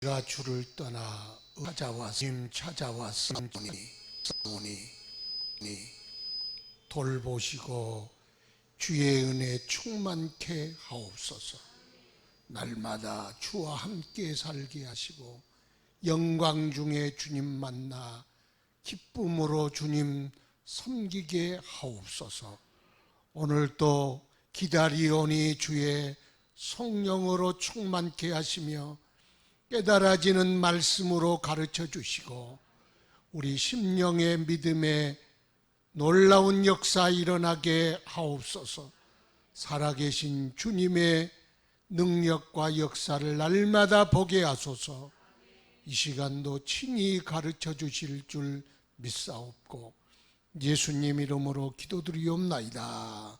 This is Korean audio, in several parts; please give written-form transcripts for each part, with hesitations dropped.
내가 주를 떠나 찾아왔으니 돌보시고 주의 은혜 충만케 하옵소서. 날마다 주와 함께 살게 하시고 영광 중에 주님 만나 기쁨으로 주님 섬기게 하옵소서. 오늘도 기다리오니 주의 성령으로 충만케 하시며 깨달아지는 말씀으로 가르쳐 주시고 우리 심령의 믿음에 놀라운 역사 일어나게 하옵소서. 살아계신 주님의 능력과 역사를 날마다 보게 하소서. 이 시간도 친히 가르쳐 주실 줄 믿사옵고 예수님 이름으로 기도드리옵나이다.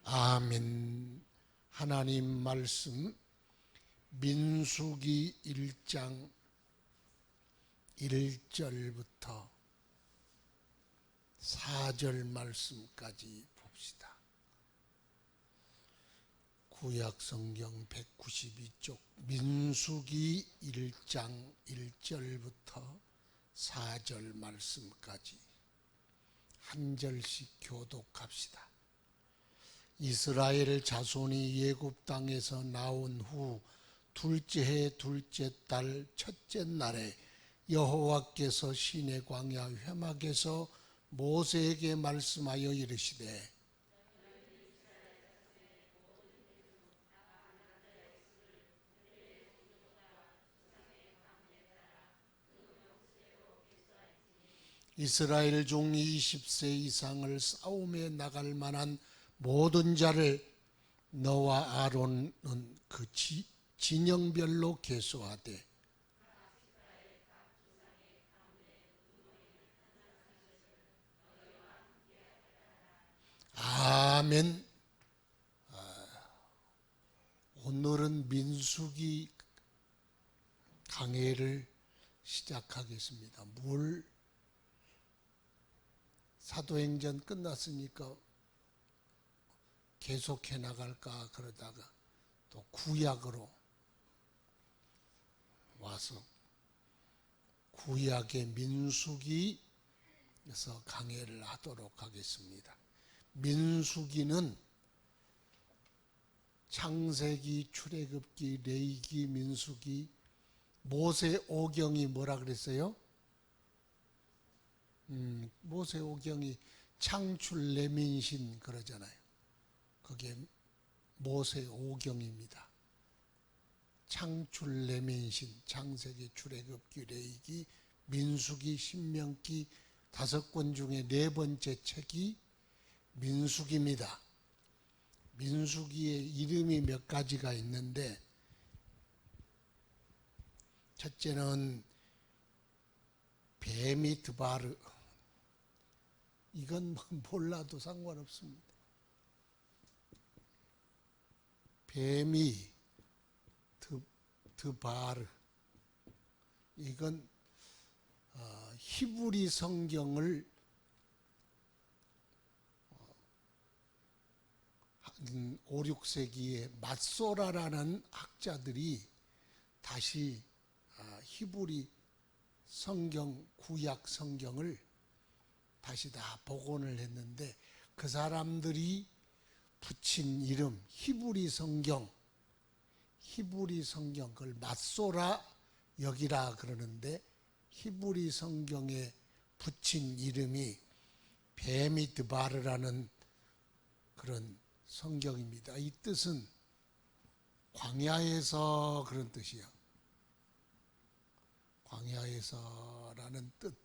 아멘. 하나님 말씀 민수기 1장 1절부터 4절 말씀까지 봅시다. 구약성경 192쪽 민수기 1장 1절부터 4절 말씀까지 한 절씩 교독합시다. 이스라엘 자손이 애굽 땅에서 나온 후 둘째 해 둘째 달 첫째 날에 여호와께서 시내 광야 회막에서 모세에게 말씀하여 이르시되 이스라엘 중 20세 이상을 싸움에 나갈 만한 모든 자를 너와 아론은 그 진영별로 계수하되 아멘. 오늘은 민수기 강해를 시작하겠습니다. 사도행전 끝났으니까 계속해 나갈까 그러다가 또 구약으로 와서 구약의 민수기에서 강해를 하도록 하겠습니다. 민수기는 창세기, 출애굽기, 레위기, 민수기, 모세오경이 뭐라 그랬어요? 모세오경이 창출 레민신 그러잖아요. 그게 모세오경입니다. 창출 레민신, 창세기, 출애굽기, 레위기, 민수기, 신명기 5권 중에 4번째 책이 민수기입니다. 민수기의 이름이 몇 가지가 있는데 첫째는 베미드바르, 이건 몰라도 상관없습니다. 베미드바르, 이건 히브리 성경을 5, 6세기에 맛소라라는 학자들이 다시 히브리 성경, 구약 성경을 다시 다 복원을 했는데 그 사람들이 붙인 이름 히브리 성경, 그걸 맛소라 여기라 그러는데 히브리 성경에 붙인 이름이 베미드바르라는 그런 성경입니다. 이 뜻은 광야에서 그런 뜻이야. 광야에서라는 뜻.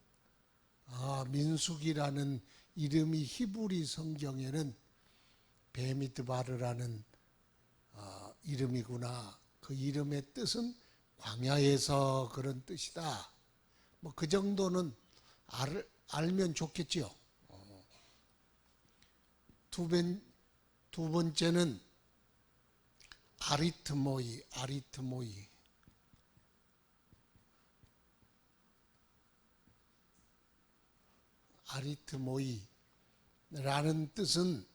민수기라는 이름이 히브리 성경에는 베미드바르라는 이름이구나. 그 이름의 뜻은 광야에서 그런 뜻이다. 뭐 그 정도는 알면 좋겠지요. 두 번째는 아리트모이. 아리트모이라는 뜻은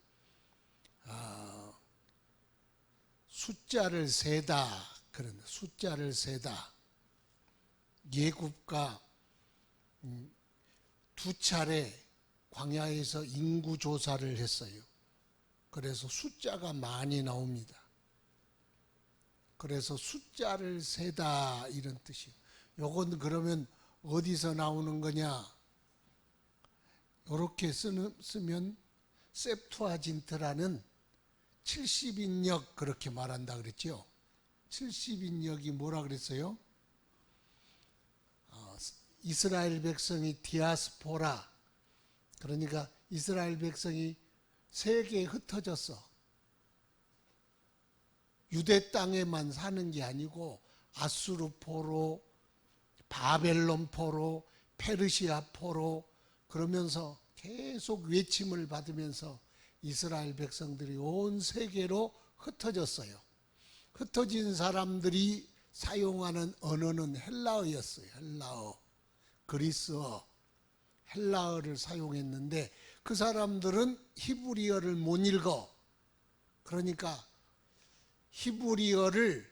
숫자를 세다, 그런 숫자를 세다. 예굽과 두 차례 광야에서 인구 조사를 했어요. 그래서 숫자가 많이 나옵니다. 그래서 숫자를 세다 이런 뜻이에요. 요건 그러면 어디서 나오는 거냐? 이렇게 쓰면 셉투아진트라는 70인역 그렇게 말한다 그랬죠. 70인역이 뭐라 그랬어요? 이스라엘 백성이 디아스포라, 그러니까 이스라엘 백성이 세계에 흩어졌어. 유대 땅에만 사는 게 아니고 아수르 포로, 바벨론 포로, 페르시아 포로 그러면서 계속 외침을 받으면서 이스라엘 백성들이 온 세계로 흩어졌어요. 흩어진 사람들이 사용하는 언어는 헬라어였어요. 헬라어, 그리스어, 헬라어를 사용했는데 그 사람들은 히브리어를 못 읽어. 그러니까 히브리어를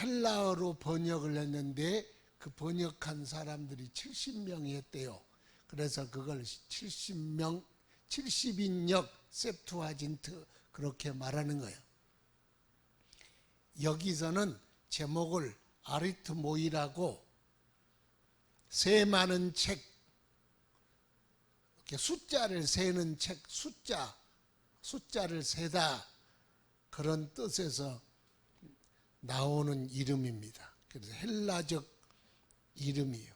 헬라어로 번역을 했는데 그 번역한 사람들이 70명이 했대요. 그래서 그걸 70인역 셉투아진트 그렇게 말하는 거예요. 여기서는 제목을 아리트모이라고 세많은 책, 이렇게 숫자를 세는 책, 숫자를 세다 그런 뜻에서 나오는 이름입니다. 그래서 헬라적 이름이에요.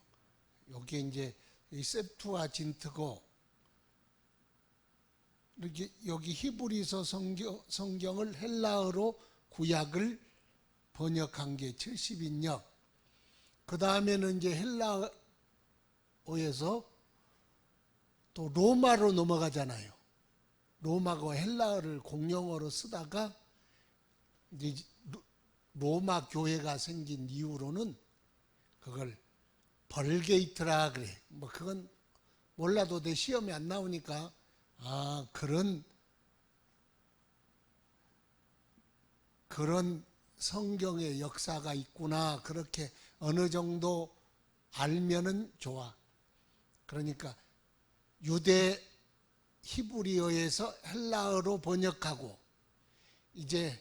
여기 이제 이 셉투아진트고 여기 히브리서 성경을 헬라어로 구약을 번역한 게 70인역. 그 다음에는 이제 헬라어에서 또 로마로 넘어가잖아요. 로마가 헬라어를 공용어로 쓰다가 이제 로마 교회가 생긴 이후로는 그걸 벌게이트라 그래. 뭐 그건 몰라도 내 시험에 안 나오니까 그런 성경의 역사가 있구나. 그렇게 어느 정도 알면은 좋아. 그러니까 유대 히브리어에서 헬라어로 번역하고 이제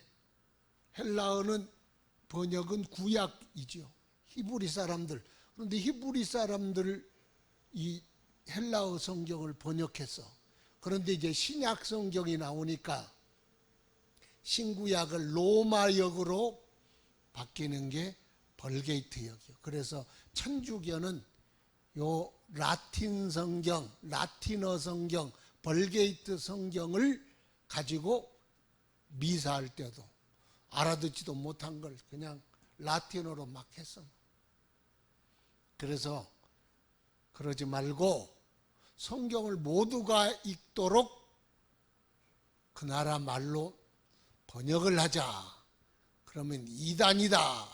헬라어는 번역은 구약이죠. 히브리 사람들. 그런데 히브리 사람들 이 헬라어 성경을 번역했어. 그런데 이제 신약 성경이 나오니까 신구약을 로마역으로 바뀌는 게 벌게이트역이요. 그래서 천주교는 요 라틴 성경, 라틴어 성경, 벌게이트 성경을 가지고 미사할 때도 알아듣지도 못한 걸 그냥 라틴어로 막 했어. 그래서 그러지 말고 성경을 모두가 읽도록 그 나라 말로 번역을 하자. 그러면 이단이다.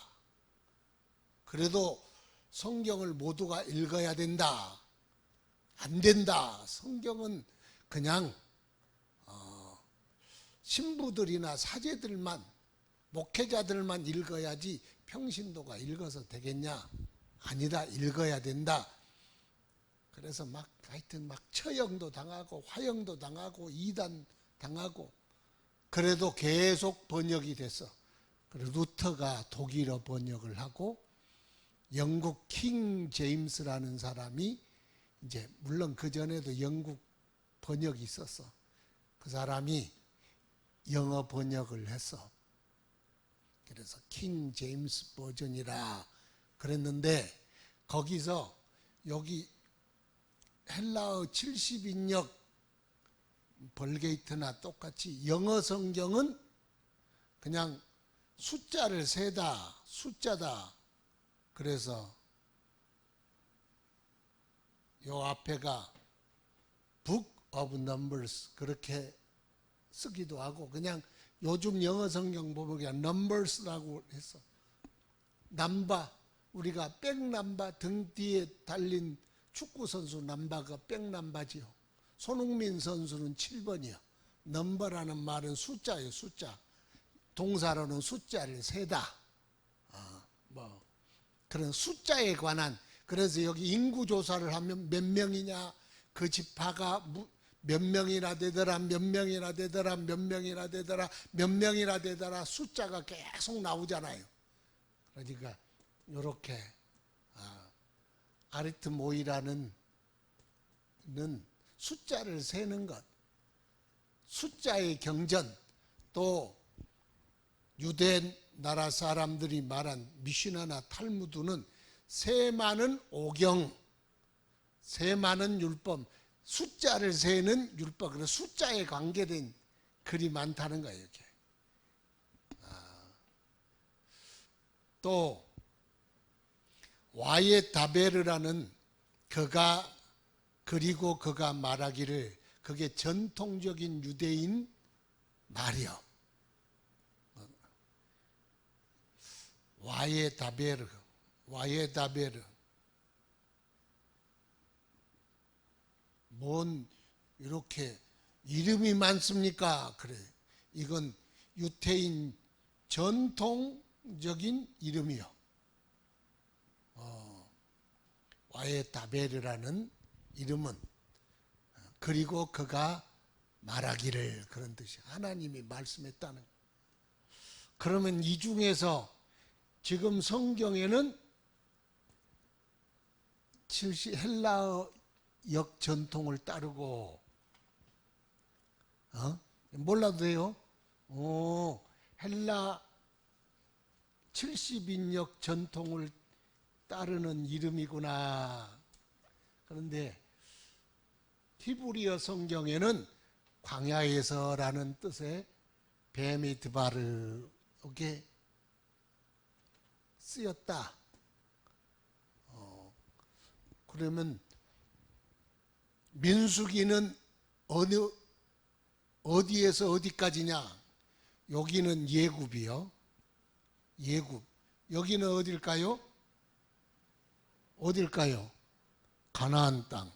그래도 성경을 모두가 읽어야 된다. 안 된다. 성경은 그냥 신부들이나 사제들만, 목회자들만 읽어야지 평신도가 읽어서 되겠냐? 아니다. 읽어야 된다. 그래서 하여튼 처형도 당하고 화형도 당하고 이단 당하고 그래도 계속 번역이 됐어. 그래서 루터가 독일어 번역을 하고 영국 킹 제임스라는 사람이 이제 물론 그 전에도 영국 번역이 있었어. 그 사람이 영어 번역을 했어. 그래서 킹 제임스 버전이라 그랬는데 거기서 여기 헬라어 70인역 벌게이트나 똑같이 영어 성경은 그냥 숫자를 세다, 숫자다. 그래서 요 앞에가 Book of Numbers 그렇게 쓰기도 하고 그냥 요즘 영어 성경 보면 그냥 Numbers라고 했어. 남바, 우리가 백남바 등 뒤에 달린 축구 선수 남바가 백남바지요. 손흥민 선수는 7번이요. 넘버라는 말은 숫자예요. 숫자. 동사로는 숫자를 세다. 그런 숫자에 관한, 그래서 여기 인구 조사를 하면 몇 명이냐, 그 지파가 몇 명이나 되더라, 몇 명이나 되더라, 몇 명이나 되더라, 몇 명이나 되더라, 숫자가 계속 나오잖아요. 그러니까 이렇게 아리트모이라는 숫자를 세는 것, 숫자의 경전, 또 유대 나라 사람들이 말한 미시나나 탈무드는 세많은 오경, 세많은 율법, 숫자를 세는 율법, 그래서 숫자에 관계된 글이 많다는 거예요. 이렇게. 또 와예 다베르라는 그가, 그리고 그가 말하기를, 그게 전통적인 유대인 말이요. 와예 다베르, 와예 다베르. 뭔 이렇게 이름이 많습니까? 그래. 이건 유태인 전통적인 이름이요. 와예 다베르라는 이름은, 그리고 그가 말하기를, 그런 뜻이 하나님이 말씀했다는. 그러면 이 중에서 지금 성경에는 헬라어 역 전통을 따르고, 몰라도 돼요. 헬라 70인역 전통을 따르는 이름이구나. 그런데 히브리어 성경에는 광야에서라는 뜻의 베미드바르게 쓰였다. 그러면 민수기는 어디에서 어디까지냐? 여기는 예굽이요. 예굽. 여기는 어딜까요? 어딜까요? 가나안 땅.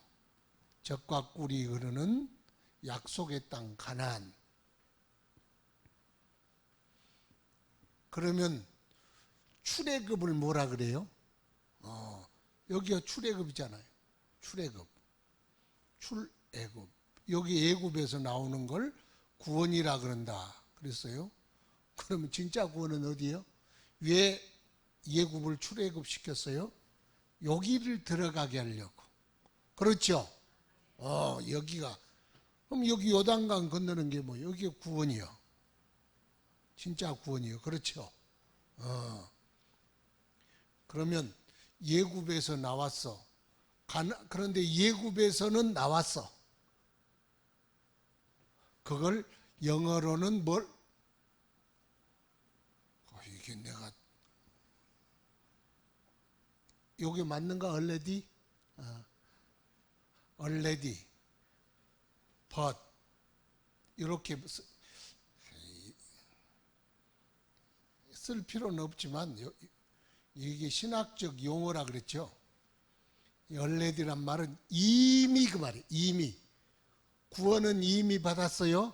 젖과 꿀이 흐르는 약속의 땅 가나안. 그러면 출애굽을 뭐라 그래요? 여기가 출애굽이잖아요. 출애굽. 출애굽. 여기 애굽에서 나오는 걸 구원이라 그런다 그랬어요. 그러면 진짜 구원은 어디예요? 왜 애굽을 출애굽 시켰어요? 여기를 들어가게 하려고. 그렇죠? 여기가. 그럼 여기 요단강 건너는 게 뭐, 여기가 구원이요. 진짜 구원이요. 그렇죠? 그러면 예굽에서 나왔어. 그런데 예굽에서는 나왔어. 그걸 영어로는 뭘? 이게 내가 요게 맞는가? already? already. but 이렇게 쓸 필요는 없지만 이게 신학적 용어라 그랬죠. already란 말은 이미, 그 말이에요. 이미. 구원은 이미 받았어요.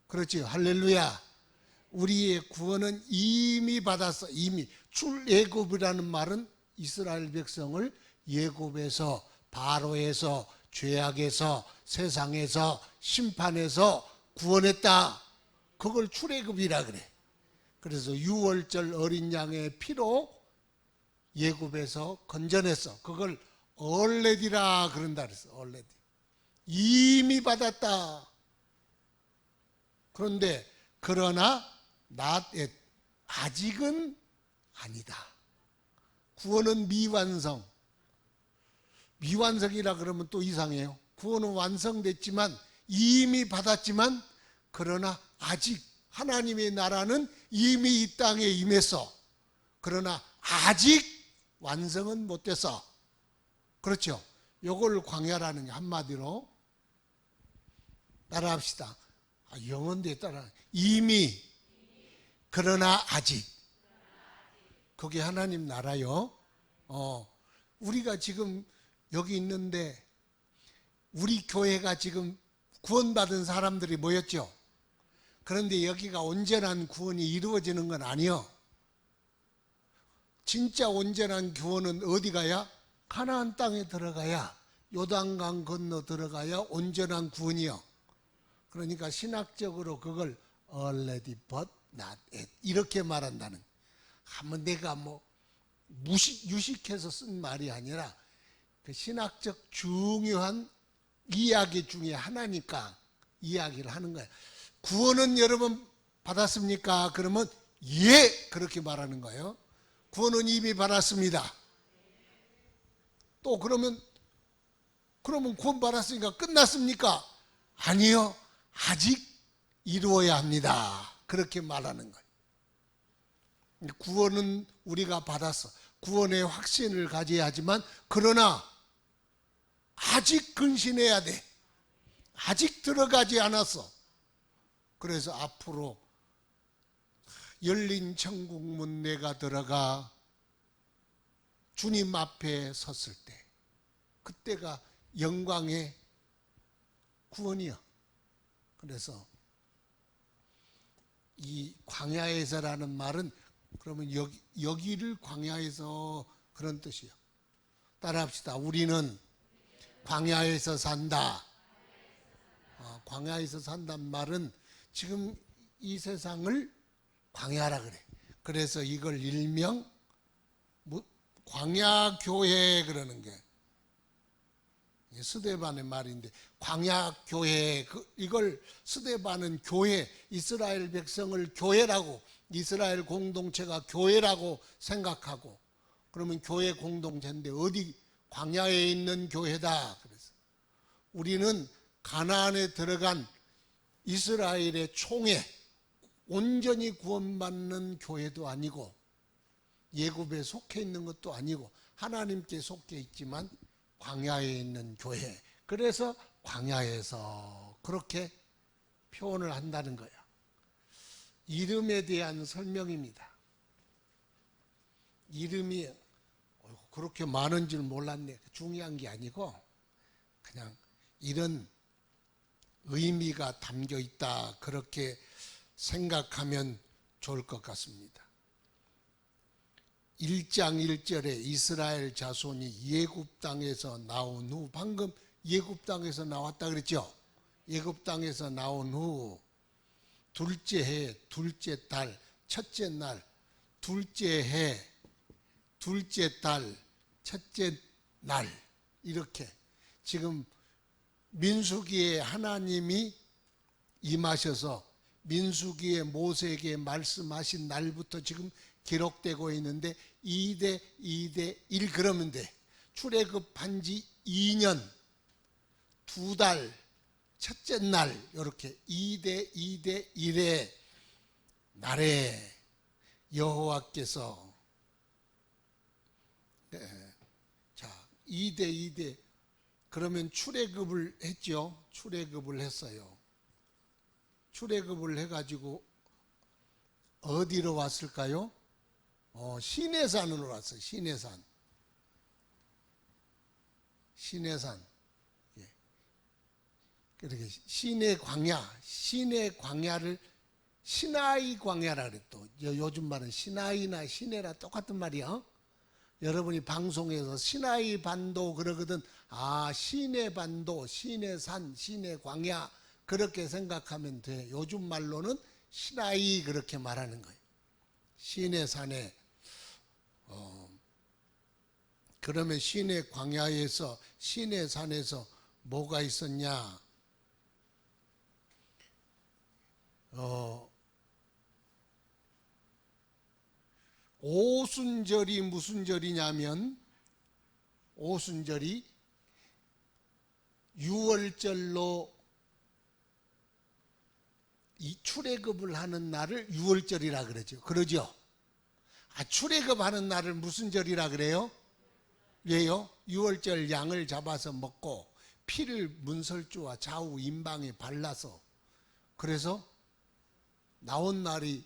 그렇죠. 할렐루야. 우리의 구원은 이미 받았어. 이미. 출애굽이라는 말은 이스라엘 백성을 예굽에서, 바로에서, 죄악에서, 세상에서, 심판에서 구원했다. 그걸 출애굽이라 그래. 그래서 유월절 어린 양의 피로 예굽에서 건져냈어. 그걸 already라 그런다 그랬어. already. 이미 받았다. 그런데 그러나 not yet. 아직은 아니다. 구원은 미완성. 미완성이라 그러면 또 이상해요. 구원은 완성됐지만, 이미 받았지만, 그러나 아직 하나님의 나라는 이미 이 땅에 임했어. 그러나 아직 완성은 못 됐어. 그렇죠? 요걸 광야라는, 한마디로 따라합시다. 영어인데 따라. 이미, 그러나 아직. 그게 하나님 나라요. 우리가 지금 여기 있는데, 우리 교회가 지금 구원받은 사람들이 모였죠. 그런데 여기가 온전한 구원이 이루어지는 건 아니요. 진짜 온전한 구원은 어디 가야? 가나안 땅에 들어가야, 요단강 건너 들어가야 온전한 구원이요. 그러니까 신학적으로 그걸 already but not yet 이렇게 말한다는, 한번 내가 뭐 유식해서 쓴 말이 아니라 그 신학적 중요한 이야기 중에 하나니까 이야기를 하는 거예요. 구원은 여러분 받았습니까? 그러면 예, 그렇게 말하는 거예요. 구원은 이미 받았습니다. 또 그러면 구원 받았으니까 끝났습니까? 아니요, 아직 이루어야 합니다. 그렇게 말하는 거예요. 구원은 우리가 받았어. 구원의 확신을 가져야 하지만, 그러나 아직 근신해야 돼. 아직 들어가지 않았어. 그래서 앞으로 열린 천국 문 내가 들어가 주님 앞에 섰을 때, 그때가 영광의 구원이야. 그래서 이 광야에서라는 말은, 그러면 여기를 광야에서, 그런 뜻이요. 따라합시다. 우리는 광야에서 산다. 광야에서 산단 말은 지금 이 세상을 광야라 그래. 그래서 이걸 일명 광야교회 그러는 게 스데반의 말인데, 광야교회, 이걸 스데반은 교회, 이스라엘 백성을 교회라고, 이스라엘 공동체가 교회라고 생각하고, 그러면 교회 공동체인데 어디 광야에 있는 교회다. 그래서 우리는 가나안에 들어간 이스라엘의 총회, 온전히 구원받는 교회도 아니고 예굽에 속해 있는 것도 아니고 하나님께 속해 있지만 광야에 있는 교회. 그래서 광야에서 그렇게 표현을 한다는 거야. 이름에 대한 설명입니다. 이름이 그렇게 많은 줄 몰랐네. 중요한 게 아니고 그냥 이런 의미가 담겨 있다, 그렇게 생각하면 좋을 것 같습니다. 1장 1절에 이스라엘 자손이 예굽 땅에서 나온 후, 방금 예굽 땅에서 나왔다 그랬죠. 예굽 땅에서 나온 후 둘째 해, 둘째 달, 첫째 날, 둘째 해, 둘째 달, 첫째 날, 이렇게 지금 민수기에 하나님이 임하셔서 민수기에 모세에게 말씀하신 날부터 지금 기록되고 있는데 2대 2대 1 그러면 돼. 출애굽한 지 2년 2달 첫째 날, 이렇게 2대 2대 1의 날에 여호와께서, 자 2대 2대, 그러면 출애굽을 했죠. 출애굽을 했어요. 출애굽을 해가지고 어디로 왔을까요? 시내산으로 왔어요. 시내산. 시내산. 예. 그렇게 시내 광야, 시내 광야를 시나이 광야라 그래. 또 요즘 말은 시나이나 시내라 똑같은 말이야. 여러분이 방송에서 시나이 반도 그러거든. 아, 시내 반도, 시내산, 시내 광야, 그렇게 생각하면 돼. 요즘 말로는 시나이 그렇게 말하는 거예요. 시내산에 그러면 시내 광야에서, 시내산에서 뭐가 있었냐? 오순절이 무슨 절이냐면, 오순절이 6월절로 이 출애굽을 하는 날을 6월절이라 그러죠. 그러죠? 출애굽하는 날을 무슨 절이라 그래요? 왜요? 6월절 양을 잡아서 먹고 피를 문설주와 좌우 임방에 발라서, 그래서 나온 날이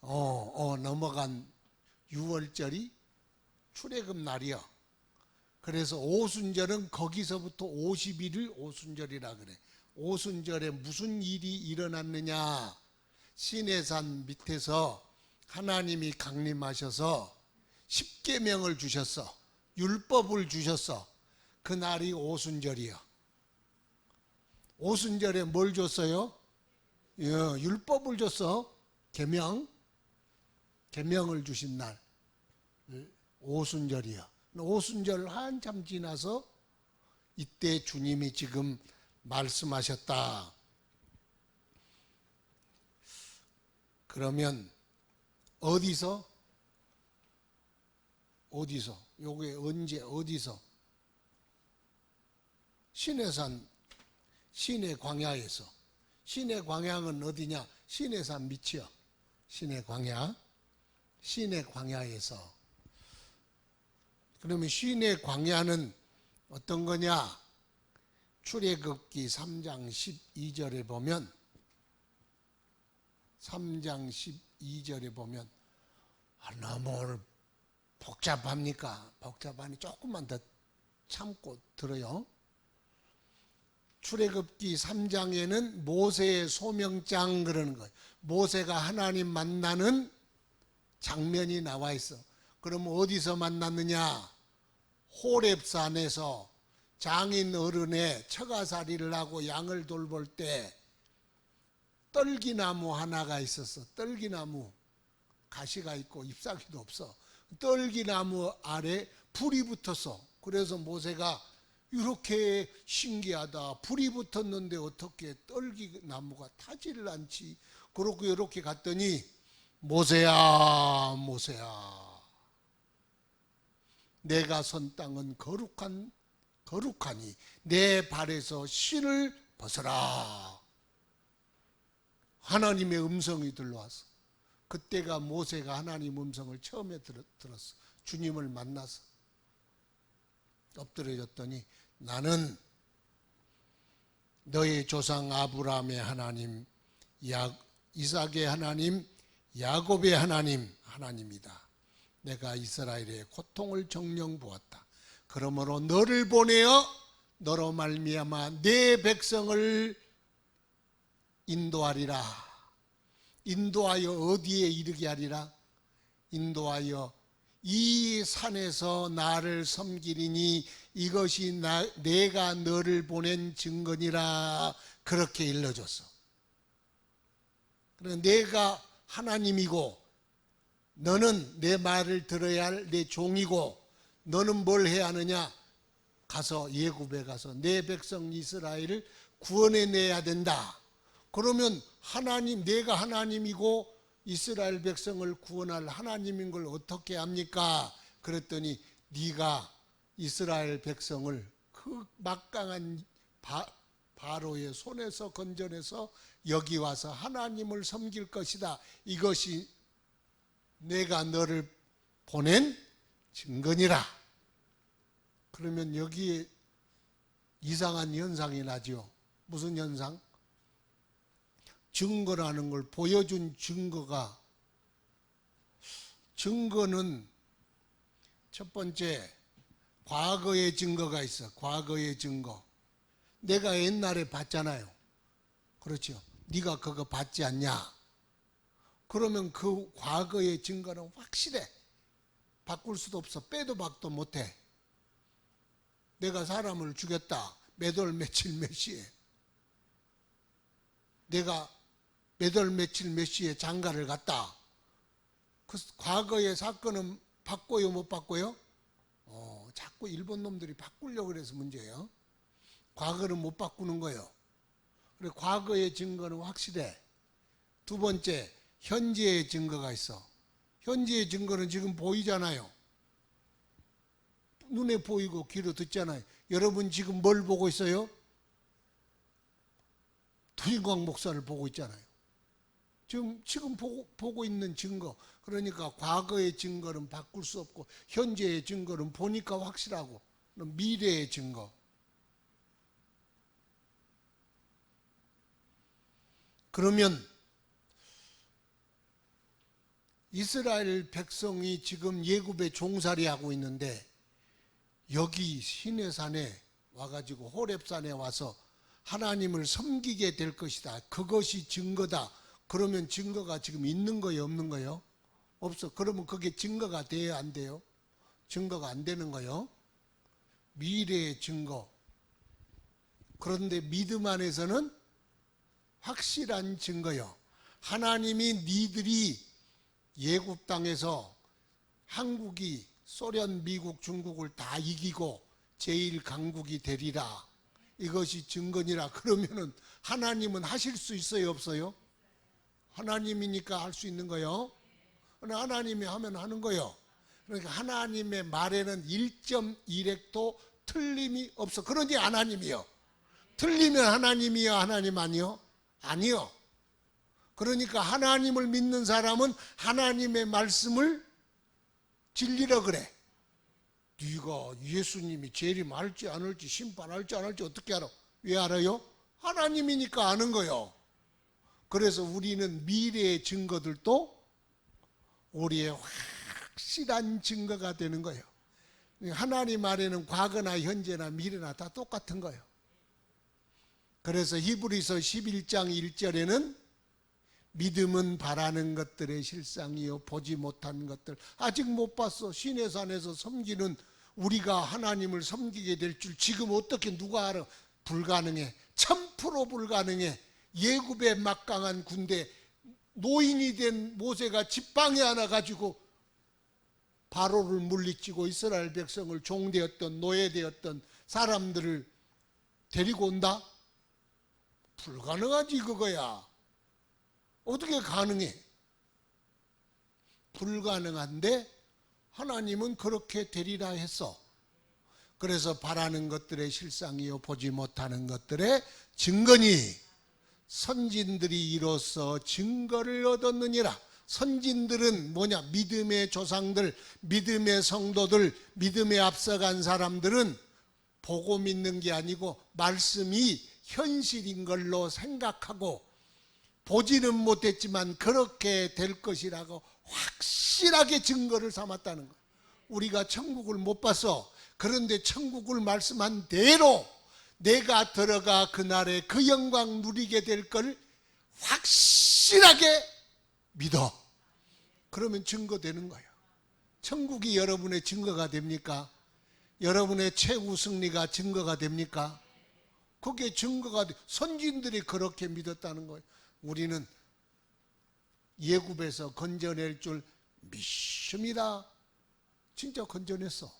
넘어간 6월절이 출애굽 날이야. 그래서 오순절은 거기서부터 50일을 오순절이라 그래. 오순절에 무슨 일이 일어났느냐? 시내산 밑에서 하나님이 강림하셔서 십계명을 주셨어. 율법을 주셨어. 그날이 오순절이요. 오순절에 뭘 줬어요? 율법을 줬어. 계명을 주신 날. 오순절이요. 오순절 한참 지나서 이때 주님이 지금 말씀하셨다. 그러면 어디서? 요게 언제 어디서? 시내산 시내 광야에서. 시내 광야는 어디냐? 시내산 밑이요. 시내 광야. 시내 광야에서. 그러면 시내 광야는 어떤 거냐? 출애굽기 3장 12절에 보면 3장 12절에 보면 너무 복잡합니까? 복잡하니 조금만 더 참고 들어요. 출애굽기 3장에는 모세의 소명장 그러는 거예요. 모세가 하나님 만나는 장면이 나와 있어. 그럼 어디서 만났느냐? 호렙산에서 장인 어른의 처가살이를 하고 양을 돌볼 때 떨기나무 하나가 있었어. 떨기나무. 가시가 있고 잎사귀도 없어. 떨기나무 아래 불이 붙었어. 그래서 모세가 이렇게 신기하다. 불이 붙었는데 어떻게 떨기나무가 타지를 않지? 그러고 이렇게 갔더니 모세야, 모세야. 내가 선 땅은 거룩하니 내 발에서 신을 벗어라. 하나님의 음성이 들려왔어. 그때가 모세가 하나님 음성을 처음에 들었어. 주님을 만나서 엎드려졌더니 나는 너의 조상 아브라함의 하나님, 이삭의 하나님, 야곱의 하나님이다. 내가 이스라엘의 고통을 정령 보았다. 그러므로 너를 보내어 너로 말미암아 내 백성을 인도하리라. 인도하여 어디에 이르게 하리라? 인도하여 이 산에서 나를 섬기리니 이것이 내가 너를 보낸 증거니라. 그렇게 일러줬어. 그래, 내가 하나님이고 너는 내 말을 들어야 할 내 종이고 너는 뭘 해야 하느냐? 가서 예굽에 가서 내 백성 이스라엘을 구원해내야 된다. 그러면 내가 하나님이고 이스라엘 백성을 구원할 하나님인 걸 어떻게 합니까? 그랬더니 네가 이스라엘 백성을 그 막강한 바로의 손에서 건져내서 여기 와서 하나님을 섬길 것이다. 이것이 내가 너를 보낸 증거니라. 그러면 여기에 이상한 현상이 나죠. 무슨 현상? 증거라는 걸 보여준 증거는 첫 번째 과거의 증거가 있어. 과거의 증거. 내가 옛날에 봤잖아요. 그렇죠. 네가 그거 봤지 않냐? 그러면 그 과거의 증거는 확실해. 바꿀 수도 없어. 빼도 박도 못해. 내가 사람을 죽였다. 몇 월 며칠 몇 시에. 내가 몇 월 며칠 몇 시에 장가를 갔다. 그 과거의 사건은 바꿔요 못 바꿔요? 자꾸 일본 놈들이 바꾸려고 그래서 문제예요. 과거는 못 바꾸는 거예요. 그래, 과거의 증거는 확실해. 두 번째, 현재의 증거가 있어. 현재의 증거는 지금 보이잖아요. 눈에 보이고 귀로 듣잖아요. 여러분 지금 뭘 보고 있어요? 도인광 목사를 보고 있잖아요. 지금 보고 있는 증거. 그러니까 과거의 증거는 바꿀 수 없고 현재의 증거는 보니까 확실하고 미래의 증거. 그러면 이스라엘 백성이 지금 예굽에 종살이 하고 있는데 여기 시내산에 와가지고 호렙산에 와서 하나님을 섬기게 될 것이다. 그것이 증거다. 그러면 증거가 지금 있는 거예요, 없는 거예요? 없어. 그러면 그게 증거가 돼야 안 돼요? 증거가 안 되는 거요. 미래의 증거. 그런데 믿음 안에서는 확실한 증거요. 하나님이 니들이 예굽 땅에서 한국이 소련, 미국, 중국을 다 이기고 제1강국이 되리라. 이것이 증거니라. 그러면은 하나님은 하실 수 있어요, 없어요? 하나님이니까 할 수 있는 거요. 하나님이 하면 하는 거요. 그러니까 하나님의 말에는 1.1획도 틀림이 없어. 그러니 하나님이요. 틀리면 하나님이요, 하나님 아니요? 아니요. 그러니까 하나님을 믿는 사람은 하나님의 말씀을 진리라 그래. 네가 예수님이 재림할지 안 할지 심판할지 안 할지 어떻게 알아? 왜 알아요? 하나님이니까 아는 거요. 그래서 우리는 미래의 증거들도 우리의 확실한 증거가 되는 거예요. 하나님 말에는 과거나 현재나 미래나 다 똑같은 거예요. 그래서 히브리서 11장 1절에는 믿음은 바라는 것들의 실상이요 보지 못한 것들. 아직 못 봤어. 시내 산에서 섬기는 우리가 하나님을 섬기게 될 줄 지금 어떻게 누가 알아? 불가능해. 1000% 불가능해. 예굽의 막강한 군대, 노인이 된 모세가 지팡이 하나 가지고 바로를 물리치고 이스라엘 백성을 종되었던 노예되었던 사람들을 데리고 온다? 불가능하지 그거야. 어떻게 가능해? 불가능한데 하나님은 그렇게 되리라 했어. 그래서 바라는 것들의 실상이요 보지 못하는 것들의 증거니 선진들이 이로써 증거를 얻었느니라. 선진들은 뭐냐? 믿음의 조상들, 믿음의 성도들, 믿음에 앞서간 사람들은 보고 믿는 게 아니고 말씀이 현실인 걸로 생각하고 보지는 못했지만 그렇게 될 것이라고 확실하게 증거를 삼았다는 거예요. 우리가 천국을 못 봐서 그런데 천국을 말씀한 대로 내가 들어가 그날에 그 영광 누리게 될 걸 확실하게 믿어. 그러면 증거되는 거예요. 천국이 여러분의 증거가 됩니까? 여러분의 최후 승리가 증거가 됩니까? 그게 증거가 돼. 선진들이 그렇게 믿었다는 거예요. 우리는 예굽에서 건져낼 줄 믿습니다. 진짜 건져냈어.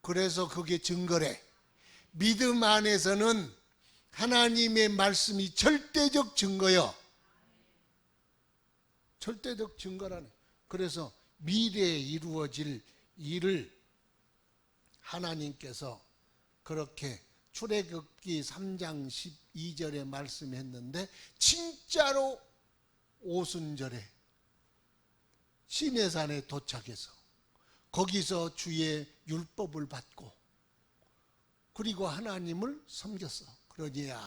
그래서 그게 증거래. 믿음 안에서는 하나님의 말씀이 절대적 증거요. 절대적 증거라네. 그래서 미래에 이루어질 일을 하나님께서 그렇게 출애굽기 3장 12절에 말씀했는데 진짜로 오순절에 시내산에 도착해서 거기서 주의 율법을 받고 그리고 하나님을 섬겼어. 그러니야.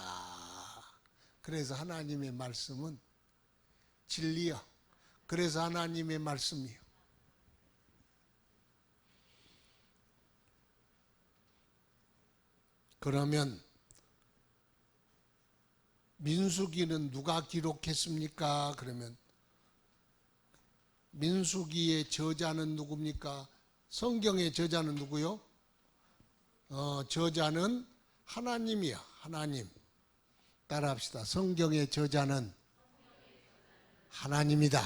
그래서 하나님의 말씀은 진리야. 그래서 하나님의 말씀이요. 그러면 민수기는 누가 기록했습니까? 그러면 민수기의 저자는 누굽니까? 성경의 저자는 누구요? 저자는 하나님이야. 하나님. 따라합시다. 성경의 저자는 하나님이다.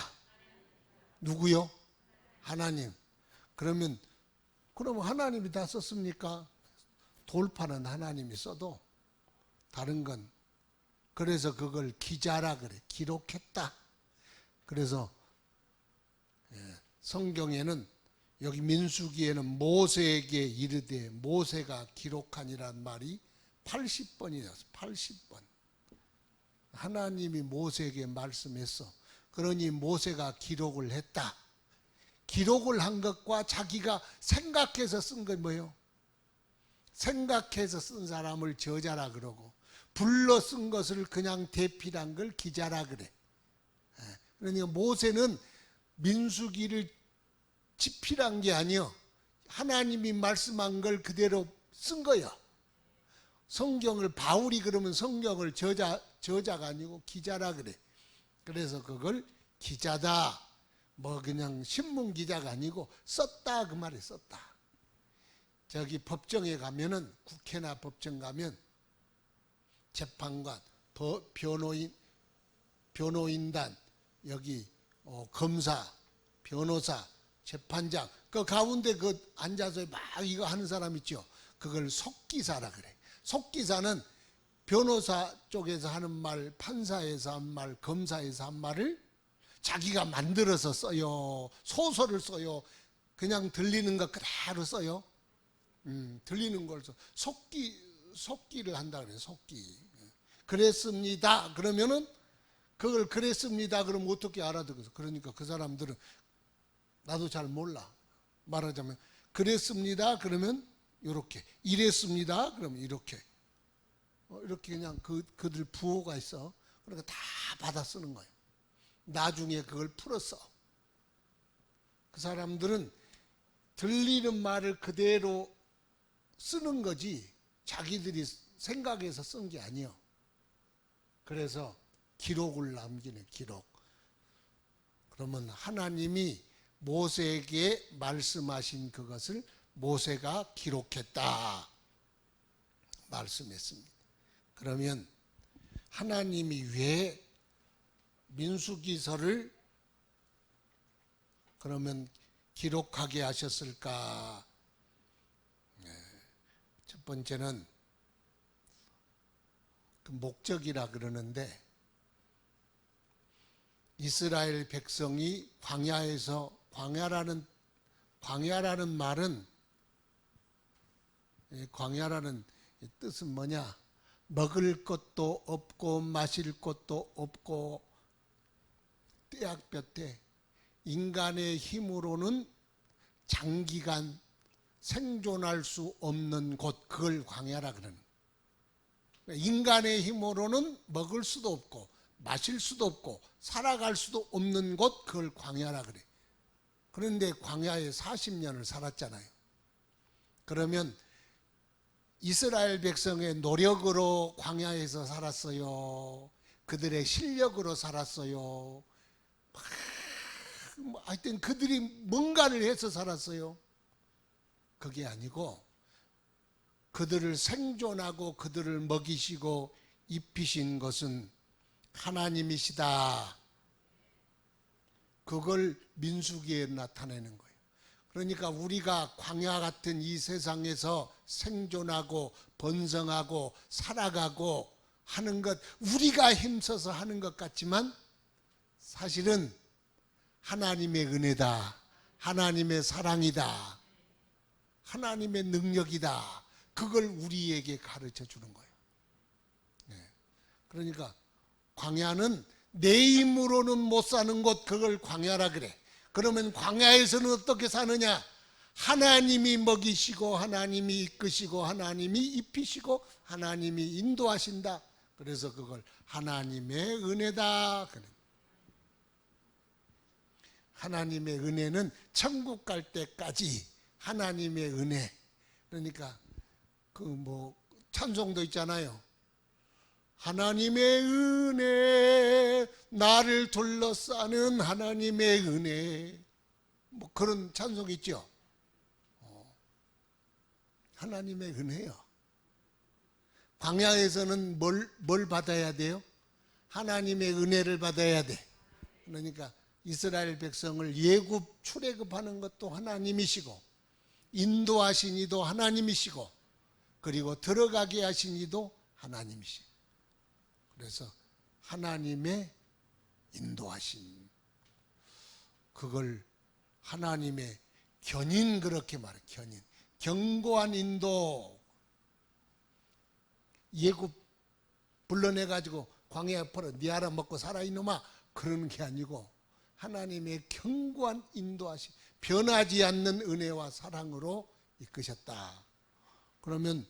누구요? 하나님. 그러면 하나님이 다 썼습니까? 돌파는 하나님이 써도 다른 건 그래서 그걸 기자라 그래. 기록했다. 그래서 성경에는 여기 민수기에는 모세에게 이르되 모세가 기록하니란 말이 80번이었어. 80번. 하나님이 모세에게 말씀했어. 그러니 모세가 기록을 했다. 기록을 한 것과 자기가 생각해서 쓴 건 뭐예요? 생각해서 쓴 사람을 저자라 그러고 불러 쓴 것을 그냥 대필한 걸 기자라 그래. 그러니까 모세는 민수기를 지필한 게 아니요. 하나님이 말씀한 걸 그대로 쓴 거야. 성경을 바울이 그러면 성경을 저자가 아니고 기자라 그래. 그래서 그걸 기자다. 뭐 그냥 신문 기자가 아니고 썼다 그 말이 썼다. 저기 법정에 가면은 국회나 법정 가면 재판관, 변호인단, 여기 검사, 변호사, 재판장 그 가운데 그 앉아서 막 이거 하는 사람 있죠. 그걸 속기사라 그래. 속기사는 변호사 쪽에서 하는 말, 판사에서 한 말, 검사에서 한 말을 자기가 만들어서 써요. 소설을 써요. 그냥 들리는 거 그대로 써요. 들리는 걸 써. 속기를 한다 그래요. 속기. 그랬습니다. 그러면은 그걸 그랬습니다. 그러면 어떻게 알아듣겠어? 그러니까 그 사람들은 나도 잘 몰라. 말하자면 그랬습니다. 그러면 이렇게 이랬습니다. 그러면 이렇게 이렇게 그냥 그들 부호가 있어. 그러니까 다 받아 쓰는 거예요. 나중에 그걸 풀었어. 그 사람들은 들리는 말을 그대로 쓰는 거지 자기들이 생각해서 쓴 게 아니에요. 그래서 기록을 남기는 기록. 그러면 하나님이 모세에게 말씀하신 그것을 모세가 기록했다 말씀했습니다. 그러면 하나님이 왜 민수기서를 그러면 기록하게 하셨을까? 첫 번째는 그 목적이라 그러는데 이스라엘 백성이 광야에서 광야라는 말은 광야라는 뜻은 뭐냐? 먹을 것도 없고 마실 것도 없고 떼약볕에 인간의 힘으로는 장기간 생존할 수 없는 곳, 그걸 광야라 그러는 거예요. 인간의 힘으로는 먹을 수도 없고 마실 수도 없고 살아갈 수도 없는 곳, 그걸 광야라 그래. 그런데 광야에 40년을 살았잖아요. 그러면 이스라엘 백성의 노력으로 광야에서 살았어요? 그들의 실력으로 살았어요? 하여튼 그들이 뭔가를 해서 살았어요? 그게 아니고 그들을 생존하고 그들을 먹이시고 입히신 것은 하나님이시다. 그걸 민수기에 나타내는 거예요. 그러니까 우리가 광야 같은 이 세상에서 생존하고 번성하고 살아가고 하는 것, 우리가 힘써서 하는 것 같지만 사실은 하나님의 은혜다. 하나님의 사랑이다. 하나님의 능력이다. 그걸 우리에게 가르쳐 주는 거예요. 그러니까 광야는 내 힘으로는 못 사는 곳, 그걸 광야라 그래. 그러면 광야에서는 어떻게 사느냐? 하나님이 먹이시고 하나님이 이끄시고 하나님이 입히시고 하나님이 인도하신다. 그래서 그걸 하나님의 은혜다. 하나님의 은혜는 천국 갈 때까지 하나님의 은혜. 그러니까 찬송도 있잖아요. 하나님의 은혜, 나를 둘러싸는 하나님의 은혜. 그런 찬송이 있죠. 하나님의 은혜요. 광야에서는 뭘 받아야 돼요? 하나님의 은혜를 받아야 돼. 그러니까 이스라엘 백성을 예굽 출애굽하는 것도 하나님이시고 인도하신 이도 하나님이시고 그리고 들어가게 하신 이도 하나님이시고, 그래서 하나님의 인도하신, 그걸 하나님의 견인, 그렇게 말해. 견인, 견고한 인도. 예굽 불러내가지고 광야에 퍼러 네 알아 먹고 살아 이놈아, 그러는 게 아니고 하나님의 견고한 인도하심, 변하지 않는 은혜와 사랑으로 이끄셨다. 그러면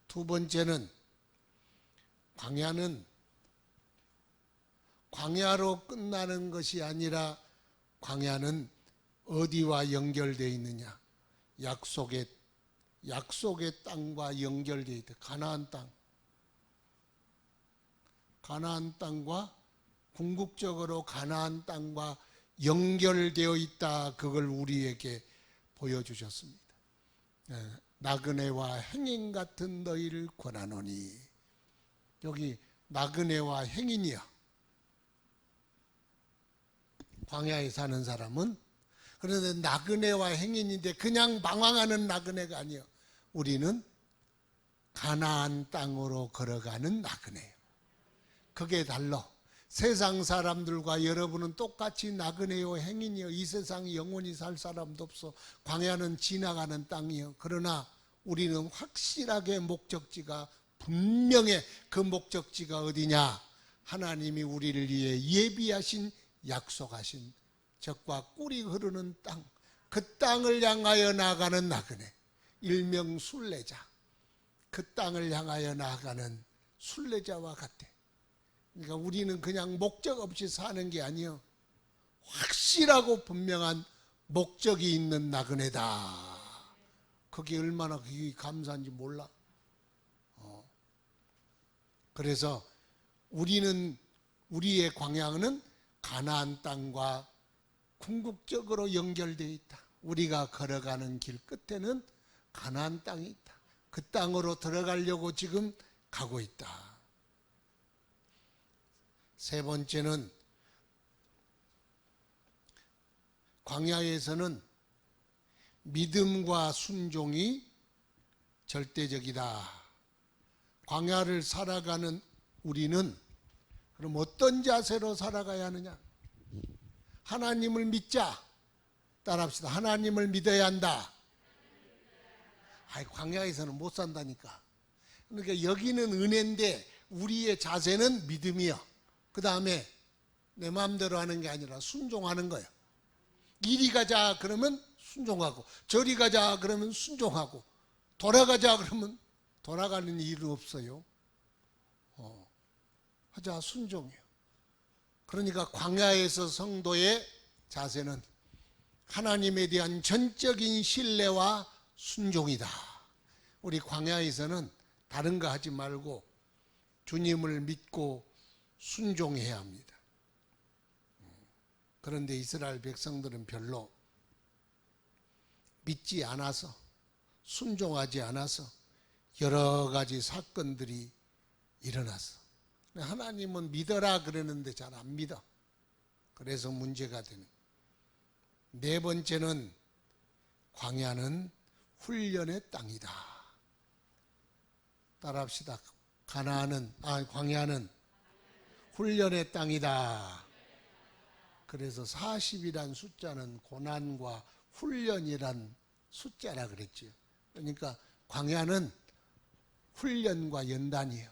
두 번째는 광야로 끝나는 것이 아니라 광야는 어디와 연결되어 있느냐? 약속의 땅과 연결되어 있다. 가나안 땅과 궁극적으로 가나안 땅과 연결되어 있다. 그걸 우리에게 보여주셨습니다. 나그네와 행인 같은 너희를 권하노니. 여기 나그네와 행인이야. 광야에 사는 사람은. 그런데 나그네와 행인인데 그냥 방황하는 나그네가 아니에요. 우리는 가나안 땅으로 걸어가는 나그네예요. 그게 달라. 세상 사람들과 여러분은 똑같이 나그네요, 행인이요. 이 세상에 영원히 살 사람도 없어. 광야는 지나가는 땅이요. 그러나 우리는 확실하게 목적지가 분명해. 그 목적지가 어디냐? 하나님이 우리를 위해 예비하신, 약속하신 젖과 꿀이 흐르는 땅, 그 땅을 향하여 나아가는 나그네, 일명 순례자. 그 땅을 향하여 나아가는 순례자와 같아. 그러니까 우리는 그냥 목적 없이 사는 게 아니요, 확실하고 분명한 목적이 있는 나그네다. 그게 얼마나 그게 감사한지 몰라. 그래서 우리의 광야는 가나안 땅과 궁극적으로 연결되어 있다. 우리가 걸어가는 길 끝에는 가나안 땅이 있다. 그 땅으로 들어가려고 지금 가고 있다. 세 번째는 광야에서는 믿음과 순종이 절대적이다. 광야를 살아가는 우리는 그럼 어떤 자세로 살아가야 하느냐? 하나님을 믿자. 따라합시다. 하나님을 믿어야 한다. 광야에서는 못 산다니까. 그러니까 여기는 은혜인데 우리의 자세는 믿음이요. 그 다음에 내 마음대로 하는 게 아니라 순종하는 거예요. 이리 가자 그러면 순종하고, 저리 가자 그러면 순종하고, 돌아가자 그러면 돌아가는 일은 없어요. 하자 순종이요. 그러니까 광야에서 성도의 자세는 하나님에 대한 전적인 신뢰와 순종이다. 우리 광야에서는 다른 거 하지 말고 주님을 믿고 순종해야 합니다. 그런데 이스라엘 백성들은 별로 믿지 않아서, 순종하지 않아서 여러 가지 사건들이 일어났어. 하나님은 믿어라 그러는데 잘 안 믿어. 그래서 문제가 되는. 네 번째는 광야는 훈련의 땅이다. 따라합시다. 광야는 훈련의 땅이다. 그래서 40이란 숫자는 고난과 훈련이란 숫자라 그랬죠. 그러니까 광야는 훈련과 연단이에요.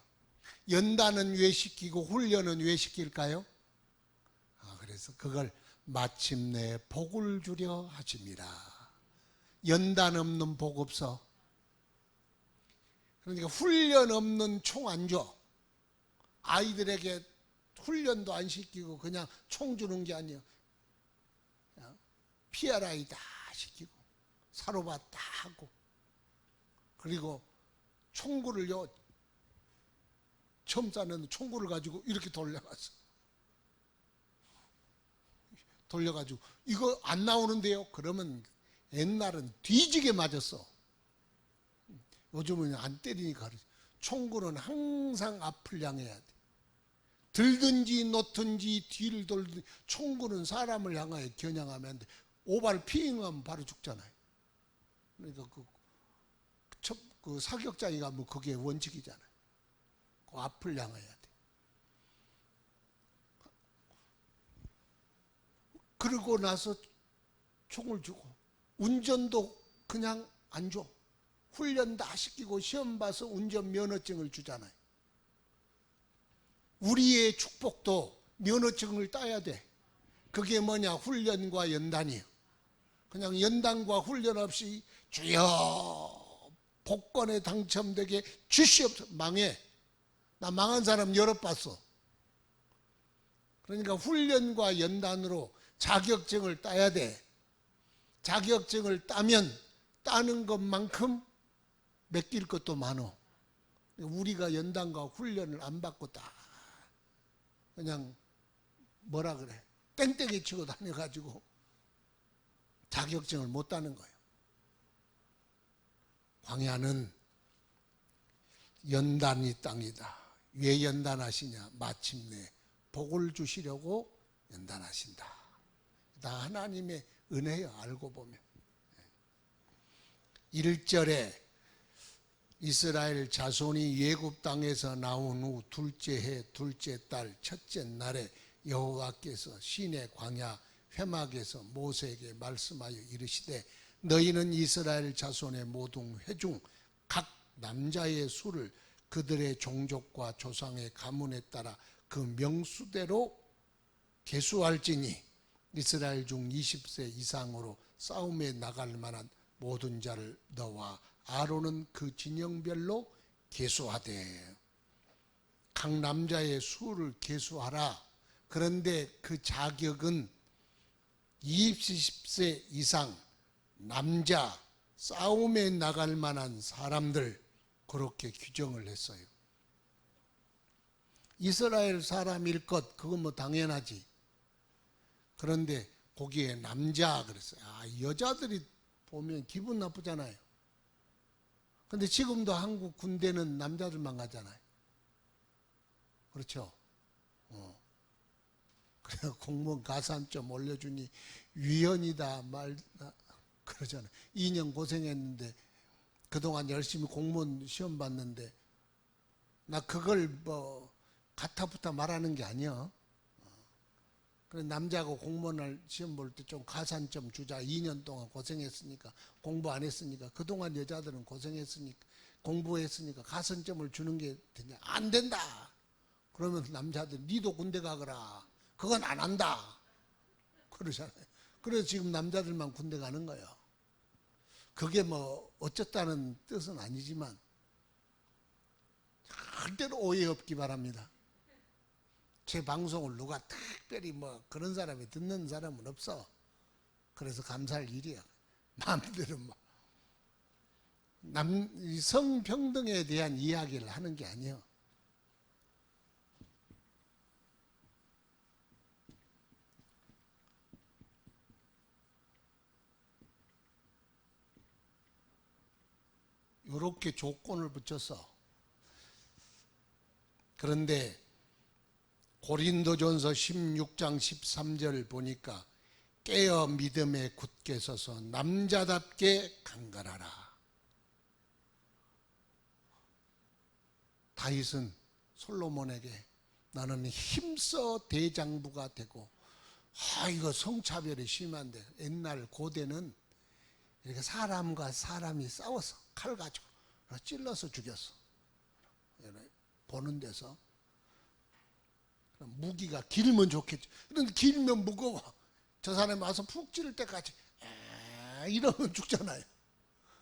연단은 왜 시키고 훈련은 왜 시킬까요? 그래서 그걸 마침내 복을 주려 하십니다. 연단 없는 복 없어. 그러니까 훈련 없는 총 안 줘. 아이들에게 훈련도 안 시키고 그냥 총 주는 게 아니에요. PRI 다 시키고 사로바 다 하고, 그리고 총구를요, 처음 쐈는데 총구를 가지고 이렇게 돌려가지고 이거 안 나오는데요? 그러면 옛날은 뒤지게 맞았어. 요즘은 안 때리니까. 총구는 항상 앞을 향해야 돼. 들든지 놓든지 뒤를 돌든지. 총구는 사람을 향하여 겨냥하면 안 돼. 오발 피잉하면 바로 죽잖아요. 그러니까 그 사격장에 가면 그게 원칙이잖아요. 그 앞을 향해야 돼. 그러고 나서 총을 주고, 운전도 그냥 안 줘. 훈련 다 시키고 시험 봐서 운전 면허증을 주잖아요. 우리의 축복도 면허증을 따야 돼. 그게 뭐냐? 훈련과 연단이에요. 그냥 연단과 훈련 없이 주여 복권에 당첨되게 주시옵소서. 망해. 나 망한 사람 여러 봤어. 그러니까 훈련과 연단으로 자격증을 따야 돼. 자격증을 따면 따는 것만큼 맡길 것도 많어. 우리가 연단과 훈련을 안 받고 다 그냥 뭐라 그래? 땡땡이 치고 다녀가지고 자격증을 못 따는 거예요. 광야는 연단이 땅이다. 왜 연단하시냐? 마침내 복을 주시려고 연단하신다. 다 하나님의 은혜요, 알고 보면. 1절에 이스라엘 자손이 애굽 땅에서 나온 후 둘째 해 둘째 달 첫째 날에 여호와께서 시내 광야 회막에서 모세에게 말씀하여 이르시되 너희는 이스라엘 자손의 모든 회중 각 남자의 수를 그들의 종족과 조상의 가문에 따라 그 명수대로 계수할지니 이스라엘 중 20세 이상으로 싸움에 나갈 만한 모든 자를 너와 아론은 그 진영별로 계수하되 각 남자의 수를 계수하라. 그런데 그 자격은 20세 이상 남자 싸움에 나갈 만한 사람들 그렇게 규정을 했어요. 이스라엘 사람일 것 그건 뭐 당연하지. 그런데 거기에 남자 그랬어요. 여자들이 보면 기분 나쁘잖아요. 근데 지금도 한국 군대는 남자들만 가잖아요. 그렇죠? 그래서 공무원 가산 좀 올려주니 위헌이다 말다 그러잖아요. 2년 고생했는데 그동안 열심히 공무원 시험 봤는데 나 그걸 뭐 가타부타 말하는 게 아니야. 그래 남자하고 공무원을 시험 볼 때 좀 가산 좀 주자. 2년 동안 고생했으니까 공부 안 했으니까 그동안 여자들은 고생했으니까 공부했으니까 가산점을 주는 게 되냐? 안 된다. 그러면 남자들 니도 군대 가거라. 그건 안 한다. 그러잖아요. 그래서 지금 남자들만 군대 가는 거예요. 그게 뭐 어쩌다는 뜻은 아니지만 절대로 오해 없기 바랍니다. 제 방송을 누가 특별히 뭐 그런 사람이 듣는 사람은 없어. 그래서 감사할 일이야. 마음대로 뭐 성평등에 대한 이야기를 하는 게 아니에요. 이렇게 조건을 붙였어. 그런데 고린도전서 16장 13절 보니까 깨어 믿음에 굳게 서서 남자답게 강건하라. 다윗은 솔로몬에게 나는 힘써 대장부가 되고 이거 성차별이 심한데 옛날 고대는 이렇게 사람과 사람이 싸워서 칼 가지고 찔러서 죽였어. 보는 데서 무기가 길면 좋겠죠. 그런데 길면 무거워. 저 사람이 와서 푹 찌를 때까지 이러면 죽잖아요.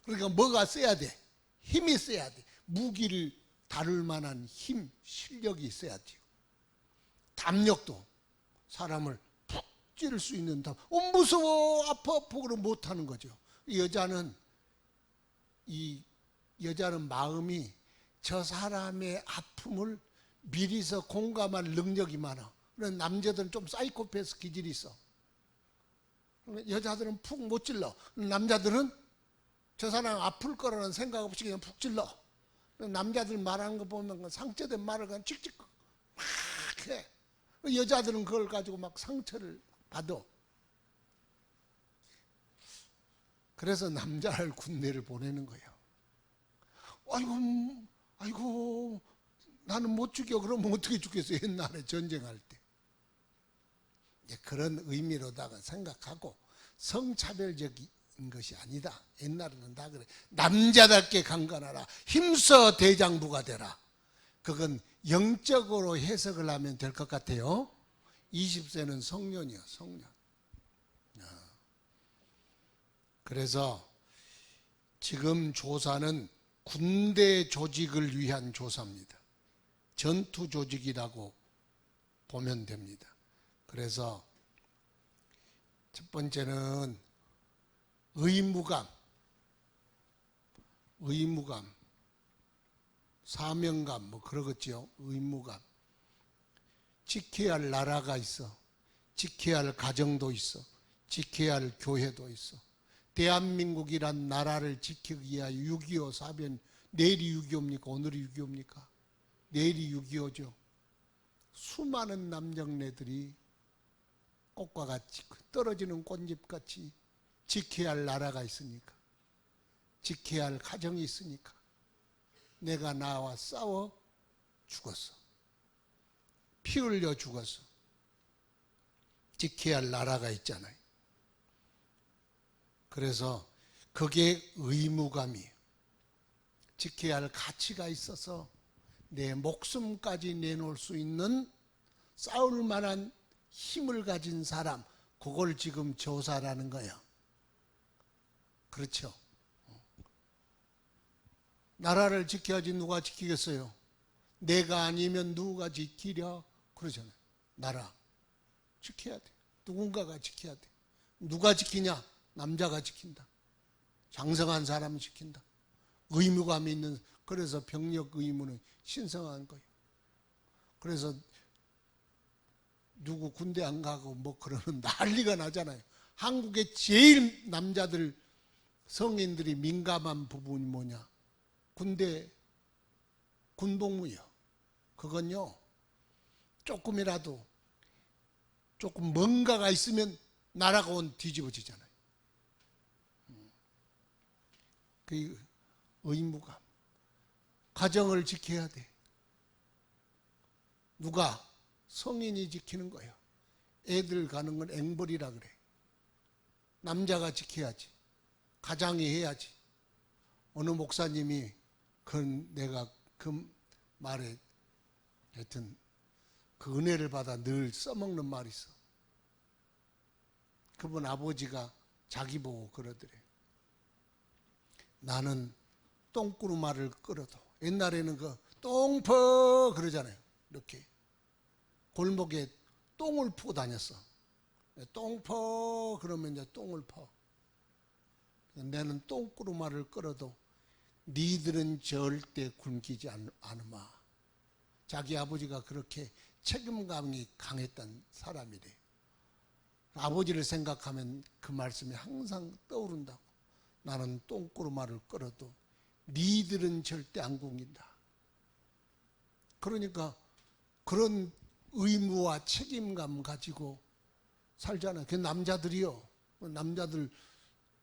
그러니까 뭐가 세야 돼? 힘이 세야 돼. 무기를 다룰 만한 힘, 실력이 있어야 돼요. 담력도 사람을 푹 찌를 수 있는 무서워 아파 그러면 못하는 거죠. 여자는 마음이 저 사람의 아픔을 미리서 공감할 능력이 많아. 그런 남자들은 좀 사이코패스 기질이 있어. 여자들은 푹 못 찔러. 남자들은 저 사람 아플 거라는 생각 없이 그냥 푹 찔러. 남자들 말하는 거 보면 상처된 말을 그냥 칙칙 막 해. 여자들은 그걸 가지고 막 상처를 받아. 그래서 남자를 군대를 보내는 거예요. 아이고 나는 못 죽여. 그러면 어떻게 죽겠어요? 옛날에 전쟁할 때. 그런 의미로다가 생각하고 성차별적인 것이 아니다. 옛날에는 다 그래. 남자답게 강건하라. 힘써 대장부가 되라. 그건 영적으로 해석을 하면 될 것 같아요. 20세는 성년이요. 성년. 그래서 지금 조사는 군대 조직을 위한 조사입니다. 전투 조직이라고 보면 됩니다. 그래서 첫 번째는 의무감, 사명감 뭐 그러겠죠. 의무감. 지켜야 할 나라가 있어. 지켜야 할 가정도 있어. 지켜야 할 교회도 있어. 대한민국이란 나라를 지키기 위하여 6.25 사변, 내일이 6.25입니까? 오늘이 6.25입니까? 내일이 6.25죠. 수많은 남정네들이 꽃과 같이 떨어지는 꽃잎같이 지켜야 할 나라가 있으니까, 지켜야 할 가정이 있으니까 내가 나와 싸워 죽었어. 피 흘려 죽었어. 지켜야 할 나라가 있잖아요. 그래서 그게 의무감이에요. 지켜야 할 가치가 있어서 내 목숨까지 내놓을 수 있는 싸울 만한 힘을 가진 사람, 그걸 지금 조사라는 거야. 그렇죠? 나라를 지켜야지 누가 지키겠어요? 내가 아니면 누가 지키랴? 그러잖아요. 나라 지켜야 돼. 누군가가 지켜야 돼. 누가 지키냐? 남자가 지킨다. 장성한 사람이 지킨다. 의무감이 있는, 그래서 병력 의무는 신성한 거예요. 그래서 누구 군대 안 가고 뭐 그러는 난리가 나잖아요. 한국의 제일 남자들, 성인들이 민감한 부분이 뭐냐? 군대, 군복무요. 그건요, 조금이라도 조금 뭔가가 있으면 나라가 뒤집어지잖아요. 그 의무감. 가정을 지켜야 돼. 누가? 성인이 지키는 거예요. 애들 가는 건 앵벌이라 그래. 남자가 지켜야지. 가장이 해야지. 어느 목사님이 내가 그 말에 하여튼 그 은혜를 받아 늘 써먹는 말이 있어. 그분 아버지가 자기 보고 그러더래. 나는 똥구르마를 끌어도, 옛날에는 그 똥퍼 그러잖아요. 이렇게 골목에 똥을 푸고 다녔어. 똥퍼 그러면 이제 똥을 퍼. 나는 똥구르마를 끌어도 니들은 절대 굶기지 않으마. 자기 아버지가 그렇게 책임감이 강했던 사람이래. 아버지를 생각하면 그 말씀이 항상 떠오른다고. 나는 똥구르마를 끌어도 니들은 절대 안 굶긴다. 그러니까 그런 의무와 책임감 가지고 살잖아요. 그 남자들이요. 남자들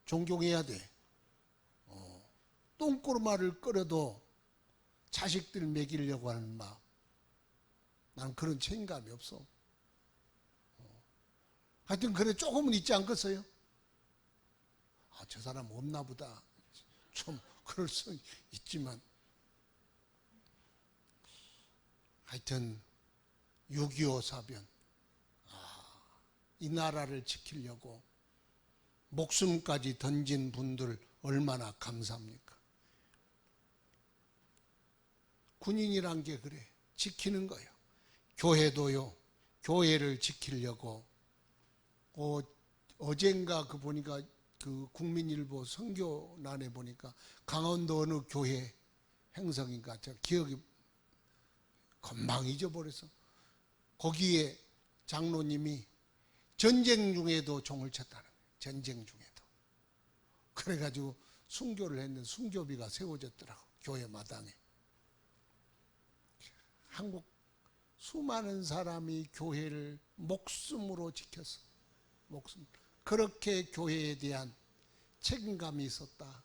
존경해야 돼. 똥구르마를 끌어도 자식들 먹이려고 하는 마음. 난 그런 책임감이 없어. 하여튼 그래 조금은 있지 않겠어요? 아, 저 사람 없나 보다. 좀 그럴 수 있지만 하여튼 6.25 사변, 이 나라를 지키려고 목숨까지 던진 분들 얼마나 감사합니까? 군인이란 게 그래. 지키는 거예요. 교회도요. 교회를 지키려고 어젠가 그 보니까 그 국민일보 선교란에 보니까 강원도 어느 교회 행성인가 제가 기억이 금방 잊어버려서 거기에 장로님이 전쟁 중에도 종을 쳤다는 거예요. 전쟁 중에도. 그래가지고 순교를 했는데 순교비가 세워졌더라고. 교회 마당에. 한국 수많은 사람이 교회를 목숨으로 지켰어. 목숨. 그렇게 교회에 대한 책임감이 있었다.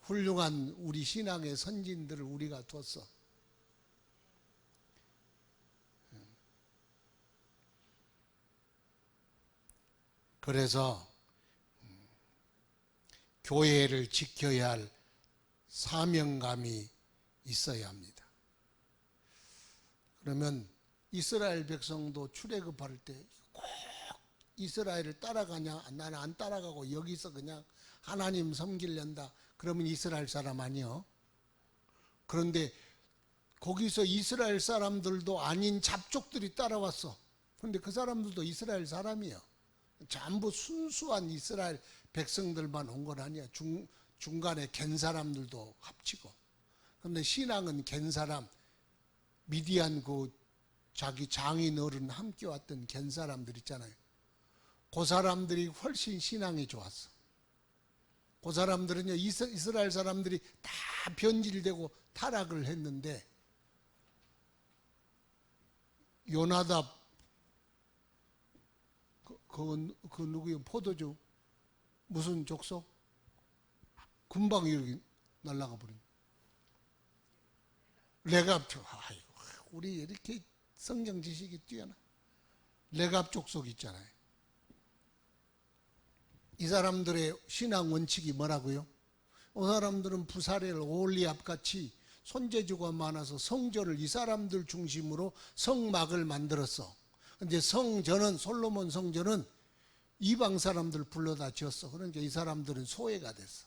훌륭한 우리 신앙의 선진들을 우리가 뒀어. 그래서 교회를 지켜야 할 사명감이 있어야 합니다. 그러면 이스라엘 백성도 출애굽할 때 꼭 이스라엘을 따라가냐? 나는 안 따라가고 여기서 그냥 하나님 섬기려다. 그러면 이스라엘 사람 아니요. 그런데 거기서 이스라엘 사람들도 아닌 잡족들이 따라왔어. 그런데 그 사람들도 이스라엘 사람이에요. 전부 순수한 이스라엘 백성들만 온 건 아니야. 중간에 갠 사람들도 합치고. 그런데 신앙은 갠 사람, 미디안 그 자기 장인어른 함께 왔던 겐 사람들 있잖아요. 그 사람들이 훨씬 신앙이 좋았어. 그 사람들은요, 이스라엘 사람들이 다 변질되고 타락을 했는데, 요나답, 그 누구요? 포도주 무슨 족속? 금방 이렇게 날아가 버린. 레갑, 아이고, 우리 이렇게 성경 지식이 뛰어나. 레갑 족속 있잖아요. 이 사람들의 신앙 원칙이 뭐라고요? 이 사람들은 부사렐, 오홀리압 같이 손재주가 많아서 성전을 이 사람들 중심으로 성막을 만들었어. 근데 성전은, 솔로몬 성전은 이방 사람들 불러다 지었어. 그러니까 이 사람들은 소외가 됐어.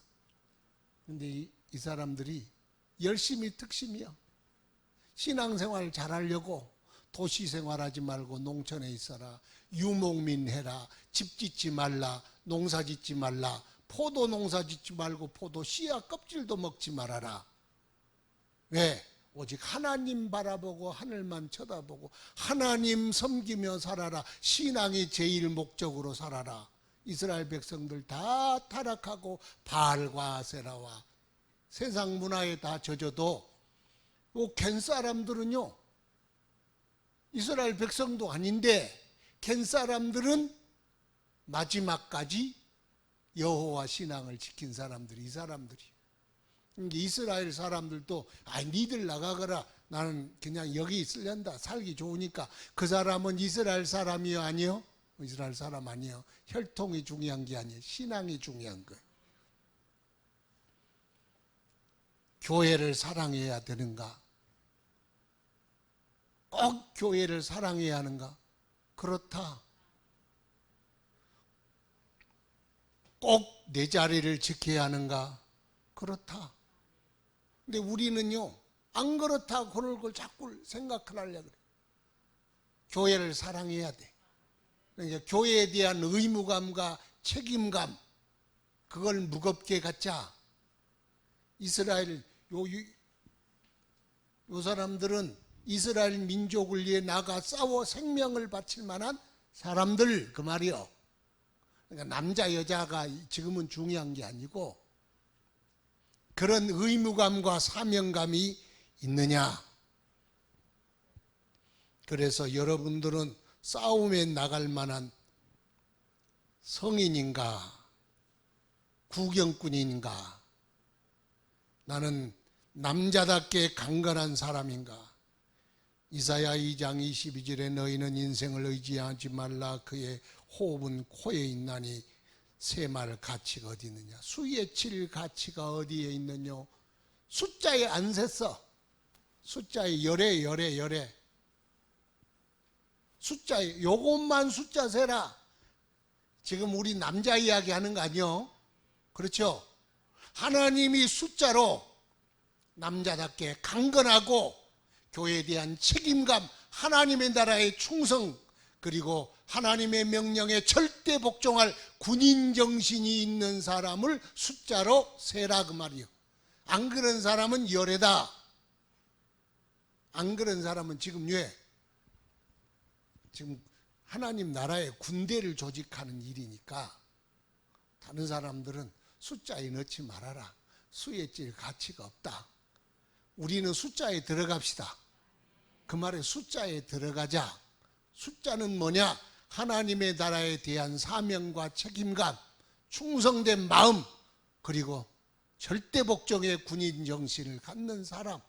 근데 이 사람들이 열심히 특심이야. 신앙생활 잘하려고 도시 생활하지 말고 농촌에 있어라. 유목민 해라. 집 짓지 말라. 농사 짓지 말라. 포도 농사 짓지 말고 포도 씨앗 껍질도 먹지 말아라. 왜? 오직 하나님 바라보고 하늘만 쳐다보고 하나님 섬기며 살아라. 신앙이 제일 목적으로 살아라. 이스라엘 백성들 다 타락하고 바알과 아세라와 세상 문화에 다 젖어도 겐 사람들은요, 이스라엘 백성도 아닌데 겐 사람들은 마지막까지 여호와 신앙을 지킨 사람들이 이 사람들이. 이스라엘 사람들도 니들 나가거라. 나는 그냥 여기 있으련다. 살기 좋으니까. 그 사람은 이스라엘 사람이요 아니요? 이스라엘 사람 아니요. 혈통이 중요한 게 아니에요. 신앙이 중요한 거예요. 교회를 사랑해야 되는가? 꼭 교회를 사랑해야 하는가? 그렇다. 꼭 내 자리를 지켜야 하는가? 그렇다. 근데 우리는요, 안 그렇다 그럴 걸 자꾸 생각을 하려고 그래. 교회를 사랑해야 돼. 그러니까 교회에 대한 의무감과 책임감, 그걸 무겁게 갖자. 이스라엘, 요 사람들은 이스라엘 민족을 위해 나가 싸워 생명을 바칠 만한 사람들, 그 말이요. 그러니까 남자 여자가 지금은 중요한 게 아니고 그런 의무감과 사명감이 있느냐. 그래서 여러분들은 싸움에 나갈 만한 성인인가, 구경꾼인가, 나는 남자답게 강건한 사람인가. 이사야 2장 22절에 너희는 인생을 의지하지 말라. 그의 호흡은 코에 있나니 쇠말 가치가 어디 있느냐. 수에 칠 가치가 어디에 있느냐. 숫자에 안 셌어. 숫자에 열에 숫자에 요것만 숫자 세라. 지금 우리 남자 이야기 하는 거 아니요? 그렇죠? 하나님이 숫자로 남자답게 강건하고 교회에 대한 책임감, 하나님의 나라의 충성, 그리고 하나님의 명령에 절대 복종할 군인 정신이 있는 사람을 숫자로 세라 그 말이요. 안 그런 사람은 열애다. 안 그런 사람은 지금 왜? 지금 하나님 나라의 군대를 조직하는 일이니까 다른 사람들은 숫자에 넣지 말아라. 수에 찔 가치가 없다. 우리는 숫자에 들어갑시다. 그 말에 숫자에 들어가자. 숫자는 뭐냐? 하나님의 나라에 대한 사명과 책임감, 충성된 마음, 그리고 절대 복종의 군인 정신을 갖는 사람.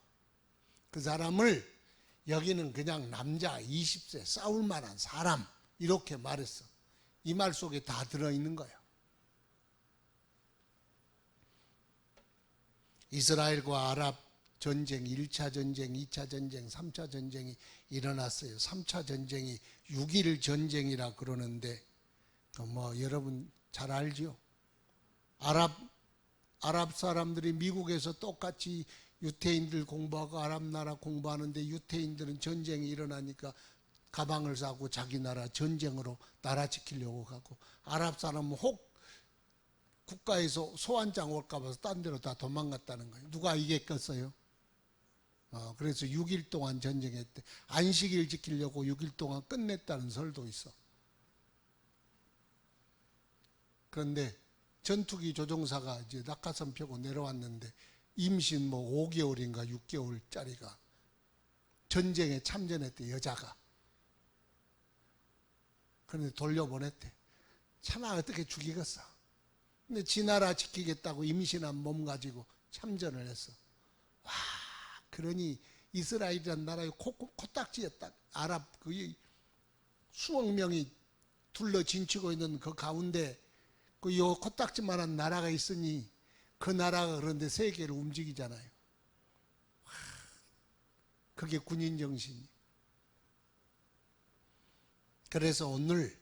그 사람을 여기는 그냥 남자 20세 싸울 만한 사람 이렇게 말했어. 이 말 속에 다 들어있는 거예요. 이스라엘과 아랍 전쟁, 1차 전쟁, 2차 전쟁, 3차 전쟁이 일어났어요. 3차 전쟁이 6.1 전쟁이라 그러는데 여러분 잘 알죠? 아랍 사람들이 미국에서 똑같이 유태인들 공부하고 아랍 나라 공부하는데 유태인들은 전쟁이 일어나니까 가방을 싸고 자기 나라 전쟁으로 나라 지키려고 가고 아랍 사람은 혹 국가에서 소환장 올까 봐서 딴 데로 다 도망갔다는 거예요. 누가 이겼겠어요? 그래서 6일 동안 전쟁했대. 안식일 지키려고 6일 동안 끝냈다는 설도 있어. 그런데 전투기 조종사가 이제 낙하산 펴고 내려왔는데 임신 뭐 5개월인가 6개월짜리가 전쟁에 참전했대, 여자가. 그런데 돌려보냈대. 차마 어떻게 죽이겠어. 근데 지 나라 지키겠다고 임신한 몸 가지고 참전을 했어. 와, 그러니 이스라엘이라는 나라의 코딱지에 딱 아랍 그 수억 명이 둘러 진치고 있는 그 가운데 그 요 코딱지만한 나라가 있으니 그 나라가 그런데 세계를 움직이잖아요. 와, 그게 군인 정신이. 그래서 오늘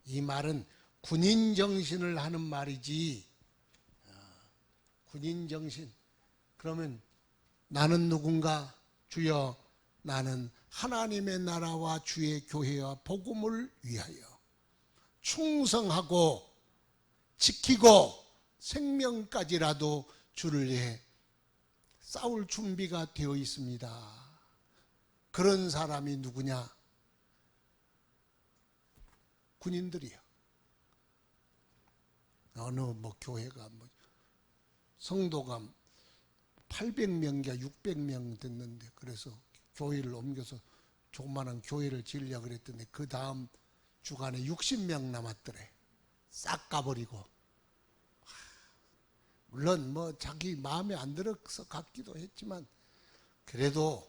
이 말은 군인 정신을 하는 말이지. 군인 정신. 그러면 나는 누군가? 주여, 나는 하나님의 나라와 주의 교회와 복음을 위하여 충성하고 지키고 생명까지라도 주를 위해 싸울 준비가 되어 있습니다. 그런 사람이 누구냐? 군인들이요. 어느 뭐 교회가 뭐 성도가 800명인가 600명 됐는데, 그래서 교회를 옮겨서 조그마한 교회를 지으려고 그랬더니 그 다음 주간에 60명 남았더래. 싹 가버리고. 물론 뭐 자기 마음에 안 들어서 갔기도 했지만 그래도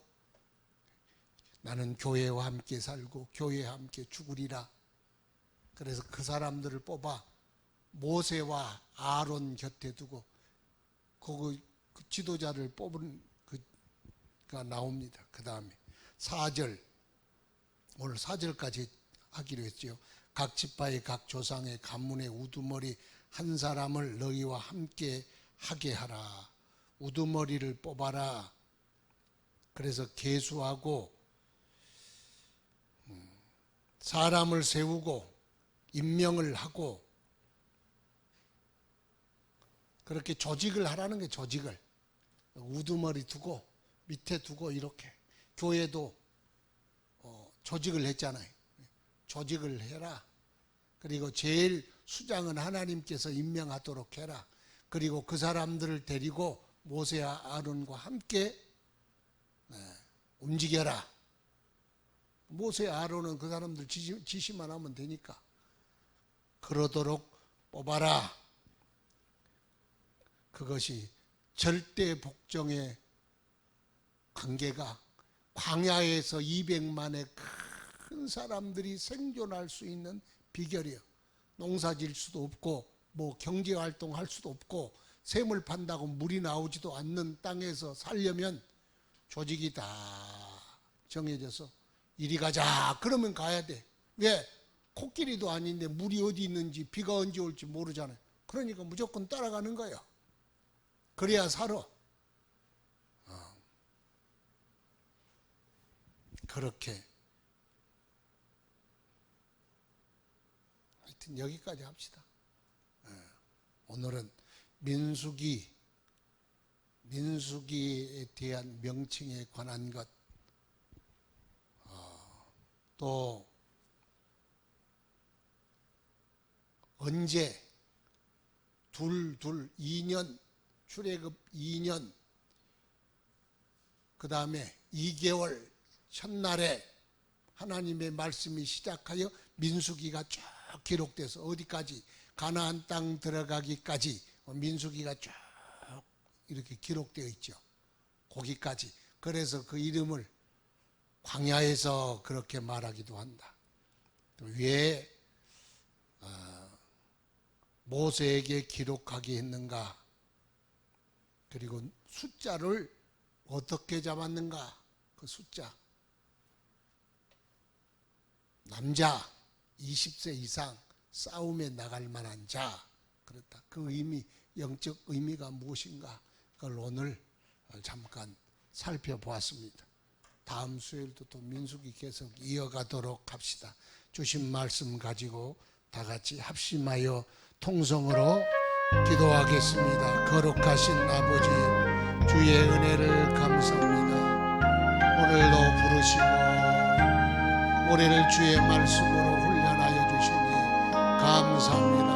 나는 교회와 함께 살고 교회와 함께 죽으리라. 그래서 그 사람들을 뽑아 모세와 아론 곁에 두고 그 지도자를 뽑은 그가 나옵니다. 그 다음에 4절, 오늘 4절까지 하기로 했죠. 각 지파의 각 조상의 가문의 우두머리 한 사람을 너희와 함께 하게 하라. 우두머리를 뽑아라. 그래서 계수하고 사람을 세우고 임명을 하고 그렇게 조직을 하라는 게, 조직을. 우두머리 두고 밑에 두고 이렇게. 교회도 조직을 했잖아요. 조직을 해라. 그리고 제일 수장은 하나님께서 임명하도록 해라. 그리고 그 사람들을 데리고 모세와 아론과 함께 움직여라. 모세와 아론은 그 사람들 지시만 하면 되니까. 그러도록 뽑아라. 그것이 절대 복종의 관계가 광야에서 200만의 큰 사람들이 생존할 수 있는 비결이에요. 농사 질 수도 없고 뭐 경제활동 할 수도 없고 샘을 판다고 물이 나오지도 않는 땅에서 살려면 조직이 다 정해져서 이리 가자 그러면 가야 돼. 왜? 코끼리도 아닌데 물이 어디 있는지 비가 언제 올지 모르잖아요. 그러니까 무조건 따라가는 거예요. 그래야 살아. 그렇게. 하여튼 여기까지 합시다. 오늘은 민수기에 대한 명칭에 관한 것, 또 언제 2년 출애굽 2년, 그 다음에 2개월 첫날에 하나님의 말씀이 시작하여 민수기가 쭉 기록돼서 어디까지? 가나안 땅 들어가기까지 민수기가 쭉 이렇게 기록되어 있죠. 거기까지. 그래서 그 이름을 광야에서 그렇게 말하기도 한다. 왜 모세에게 기록하게 했는가? 그리고 숫자를 어떻게 잡았는가? 그 숫자. 남자 20세 이상 싸움에 나갈 만한 자. 그렇다. 그 의미, 영적 의미가 무엇인가? 그걸 오늘 잠깐 살펴보았습니다. 다음 수요일도 또 민수기 계속 이어가도록 합시다. 주신 말씀 가지고 다 같이 합심하여 통성으로 기도하겠습니다. 거룩하신 아버지, 주의 은혜를 감사합니다. 오늘도 부르시고 우리를 주의 말씀으로 훈련하여 주시니 감사합니다.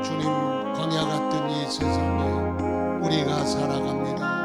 주님, 광야 같은 이 세상에 우리가 살아갑니다.